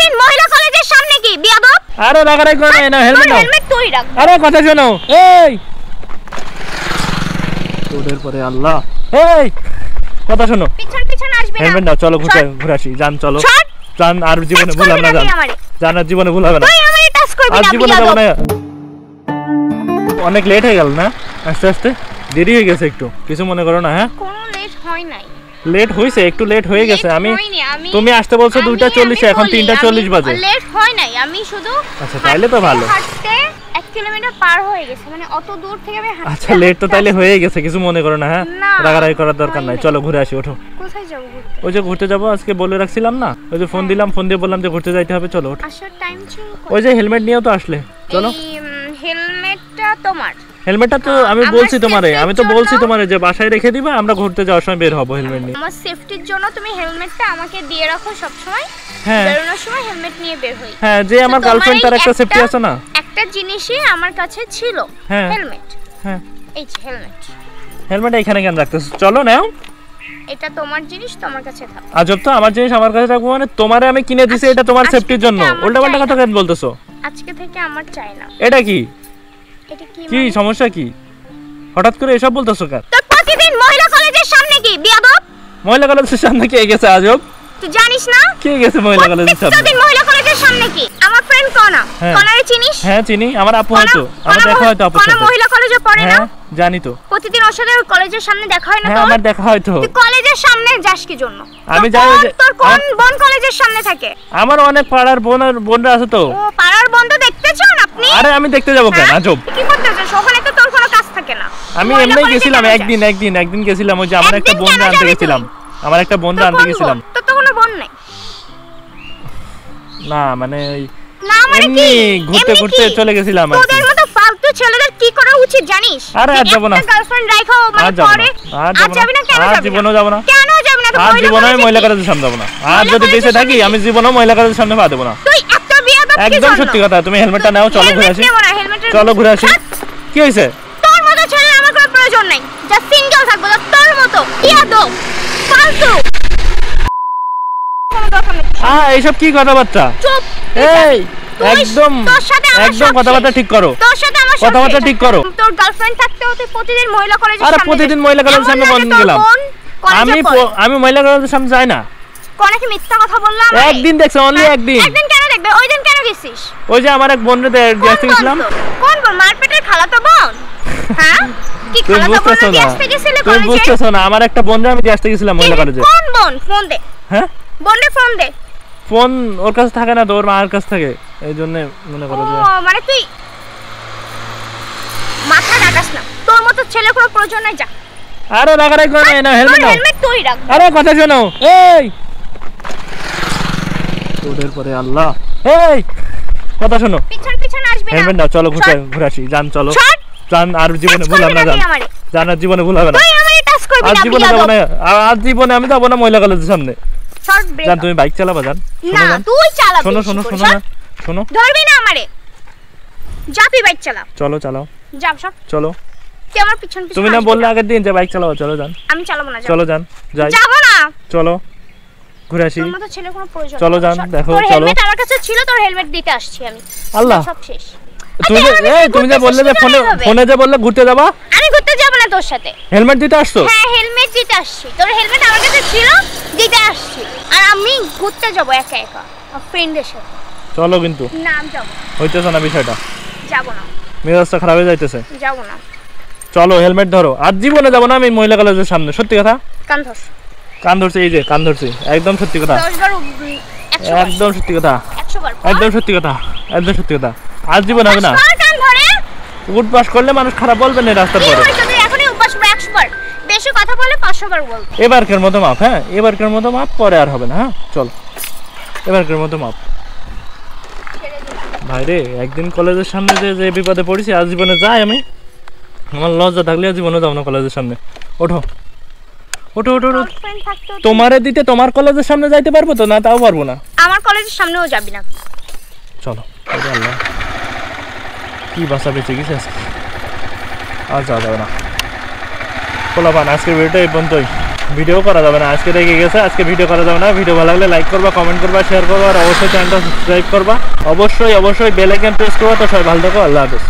প্রতিদিন মহিলা কলেজের সামনে কি বিয়াদব? আরে রাগারাগি করো না, হেলমেট নাও। হেলমেট তুই রাখ। আরে কথা শোনো, এই তোদের পরে আল্লাহ, এই কথা শোনো, পিছন পিছন আসবি না। হেলমেট নাও, চলো ঘুরে আসি, জান চলো জান, আর জীবনে ভুল হবে না, জান আর জীবনে ভুল হবে না, তুই আমারে টাচ করবি আর না জীবনে যাব বিয়াদব। না। অনেক লেট হয়ে গেল না, আস্তে আস্তে দেরি হয়ে গেছে একটু, কিছু মনে করো না। হ্যাঁ কোনো লেট হয় নাই। লেট হইছে, একটু লেট হয়ে গেছে। তুমি আসতে বলছো 2:40, এখন 3:40 বাজে। লেট হয় নাই, আমি শুধু আচ্ছা তাইলে তো ভালো। হাঁটতে 1 কিলোমিটার পার হয়ে গেছে, মানে অত দূর থেকে আমি হাঁটতে। আচ্ছা লেট তো তাইলে হয়ে গেছে, কিছু মনে করো না। হ্যাঁ রাগারাগি করার দরকার নাই, চলো ঘুরে আসি, ওঠো। কোথায় যাব ঘুরতে? ওই যে ঘুরতে যাবো, আজকে বলে রাখছিলাম না, ওই যে ফোন দিলাম, ফোন দিয়ে বললাম যে ঘুরতে যাইতে হবে, চলো ওঠো। আসার টাইম ছিল। ওই যে হেলমেট নিয়েও তো আসলে, চলো। হেলমেটটা তোমার? হেলমেটটা তো আমি বলছি তোমারে, আমি তো বলছি তোমারে যে বাসায় রেখে দিবা, আমরা ঘুরতে যাওয়ার সময় বের হবো হেলমেট নিয়ে। আমার সেফটির জন্য তুমি হেলমেটটা আমাকে দিয়ে রাখো সব সময়। হ্যাঁ বেরোনোর সময় হেলমেট নিয়ে বের হই। হ্যাঁ, যে আমার গার্লফ্রেন্ড তার একটা সেফটি আছে না। একটা জিনিসই আমার কাছে ছিল, হেলমেট। হ্যাঁ এই যে হেলমেট। হেলমেট এখানে কেন রাখতেছ? চলো নাও। এটা তোমার জিনিস, তোমার কাছে থাক। আজব তো, আমার জিনিস আমার কাছে রাখবো মানে? তোমারে আমি কিনে দিছি, এটা তোমার সেফটির জন্য। উল্টাপাল্টা কথা কেন বলতেছো? আজকে থেকে আমার চাই না। এটা কি? এটা কি কি সমস্যা কি? হঠাৎ করে এসব বলতেছো কেন? তো প্রতিদিন মহিলা কলেজের সামনে কি বিয়াদব? মহিলা কলেজের সামনে কে গেছে আজব? তুই জানিস না কে গেছে মহিলা কলেজের সামনে? প্রতিদিন মহিলা কলেজের সামনে কি? আমার ফ্রেন্ড কোনা? কোনারে চিনিস? হ্যাঁ চিনি, আমার আপু হয়তো, আমার দেখা হয়তো আপুর সাথে। কোনা মহিলা কলেজে পড়ে না? হ্যাঁ জানি তো। প্রতিদিন ওর সাথে কলেজের সামনে দেখা হয় না তোর? হ্যাঁ আমার দেখা হয়তো। তুই কলেজের সামনে যাস কি জন্য? আমি যাই, তোর কোন বোন কলেজের সামনে থাকে? আমার অনেক পাড়ার বোনরা আছে তো। ও পাড়ার বোন তো দেখতে চান আপনি? আরে আমি দেখতে যাব কেন আজব? কি করতে যাস? ওখানে তো তোর কোনো কাজ থাকে না। আমি এমনিই গেছিলাম, একদিন গেছিলাম, ওই যে আমার একটা বন্ধু আনতে গেছিলাম, আমার একটা বন্ধু আনতে গেছিলাম। তো তো কোনো বোন নাই? না মানে না মানে কি? ঘুরতে ঘুরতে চলে গেছিলাম আর কি। তোদের মতো ফালতু ছেলেদের কি করা উচিত জানিস? আরে আর যাব না, গার্লফ্রেন্ড রাখো মানে পরে আর যাবি না? কেন যাবি না? জীবনও যাব না। কেন যাবি না? আর জীবনে আমি মহিলা কলেজের সামনে যাব না। আর যদি বেঁচে থাকি আমি জীবনেও মহিলা কলেজের সামনে পা দেব না। তুই এত বিয়াদব কি? একদম সত্যি কথা। তুমি হেলমেটটা নাও, চলো ঘুরে আসি। চলো ঘুরে আসি। কি হইছে? তোর মতো ছেলে আমার কোনো প্রয়োজন নাই। যা সিঙ্গেল থাকবো, তোর মতো বিয়াদব ফালতু কোনো দরকার নেই। এইসব কি কথাবার্তা? চুপ। এই একদম কথাবার্তা ঠিক করো। তোর সাথে আমার কথাবার্তা ঠিক করো। তোর গার্লফ্রেন্ড থাকতেও তুই প্রতিদিন মহিলা কলেজের সামনে? আরে প্রতিদিন মহিলা কলেজের সামনে কোন গেলাম? আমি মহিলা কলেজের সামনে যাই না। কোন কি মিথ্যা কথা বললাম? একদিন দেখছ, অনলি একদিন। একদিন কেন দেখবে? ওই দিন কেন গেছিস? ওই যে আমার এক বন্ধু দেখতে গেছিলাম। কোন বোন? মারপেটের খালাতো বোন? হ্যাঁ কি খালাতো বোন দেখতে গেছিলে কলেজে? তুই বুঝছস না, আমার একটা বন্ধু আমি দেখতে গেছিলাম মহিলা কলেজে। কোন বোন? ফোন দে। হ্যাঁ বোনকে ফোন দে। ফোন ওর কাছে থাকে না তো, ওর মার কাছে থাকে, এই জন্য মনে করো যে। ও মানে তুই মাথা রাখাস না, তোর মতো ছেলে কোনো প্রয়োজন নাই। যা। আরে রাগারাগি করো না, হেলমেট নাও। হেলমেট তুই রাখ। আরে কথা শোনো, এই তোদের পরে আল্লাহ, এই কথা শোনো, পিছন পিছন আসবি না। হেলমেট নাও, চলো ঘুরে আসি, জান চলো জান, আর জীবনে ভুল হবে না, জান আর জীবনে ভুল হবে না। তুই আমারে টাচ করবি না। আর জীবনে যাব না, আর জীবনে আমি যাব না মহিলা কলেজের সামনে। Short break. জান তুমি বাইক চালাবা? জান না তুই চালাবি। শোনো ধরবি না আমারে। যা তুই বাইক চালা। চলো চালাও। যা সব। চলো। তুই আমার পিছন পিছন। তুমি না বললে আগের দিন যে বাইক চালাও? চলো জান। আমি চালাবো না। চলো জান, যাই। যাব না। চলো ঘুরে আসি। তোর মতো ছেলে কোনো প্রয়োজন। চলো জান, দেখো চলো। হেলমেট আমার কাছে ছিল, তোর হেলমেট দিতে আসছি আমি। আল্লাহ সব শেষ। তুমি যে বললে যে ফোনে যে বললে ঘুরতে যাবা? আমি ঘুরতে যাব না তোর সাথে। হেলমেট দিতে আসছো? হ্যাঁ হেলমেট দিতে আসছি। তোর হেলমেট আমার কাছে ছিল, দিতে আসছি। আর আমি ঘুরতে যাব একা একা ফ্রেন্ডের সাথে। চলো কিন্তু। না আমি যাব। হইতেছে না বিষয়টা। যাব না। মেজাজটা খারাপ হয়ে যাইতেছে। যাব না। চলো হেলমেট ধরো। আর জীবনে যাব না আমি মহিলা কলেজের সামনে, সত্যি কথা। কান ধর। কান ধরছি, এই যে কান ধরছি, একদম সত্যি কথা। 10 বার 100 বার। একদম সত্যি কথা। 100 বার। একদম সত্যি কথা, একদম সত্যি কথা। আর জীবন হবে না। কান ধরে উঠ পাস করলে মানুষ খারাপ বলবে না রাস্তার পরে। তুই এখনই উপাস 100 বার। বেশি কথা বলে 500 বার বল। এবারকার মতো মাপ। হ্যাঁ এবারকার মতো মাপ, পরে আর হবে না। হ্যাঁ চল, এবারকার মতো মাপ। ভাই রে, একদিন কলেজের সামনে যে বিপদে পড়েছি, আজ জীবনে যাই আমি। আমার লজ্জা থাকলে জীবনে যাবো না কলেজের সামনে। ওঠো ওঠো ওঠো। তোমারে দিতে তোমার কলেজের সামনে যাইতে পারবো তো? না তাও পারবো না। আমার কলেজের সামনেও যাবি না। চলো। আল্লাহ কি বাসা বেঁচে গেছে আজকে, আর যাওয়া যাবে না। পোলাপান আজকের ভিডিওটা এই পর্যন্তই। ভিডিও করা যাবে না, আজকে রেগে গেছে, আজকে ভিডিও করা যাবে না। ভিডিও ভালো লাগলে লাইক করবা, কমেন্ট করবা, শেয়ার করবা, আর অবশ্যই চ্যানেলটা সাবস্ক্রাইব করবা, অবশ্যই বেল আইকন প্রেস করবা। তো সবাই ভালো থাকো, আল্লাহ হাফেজ।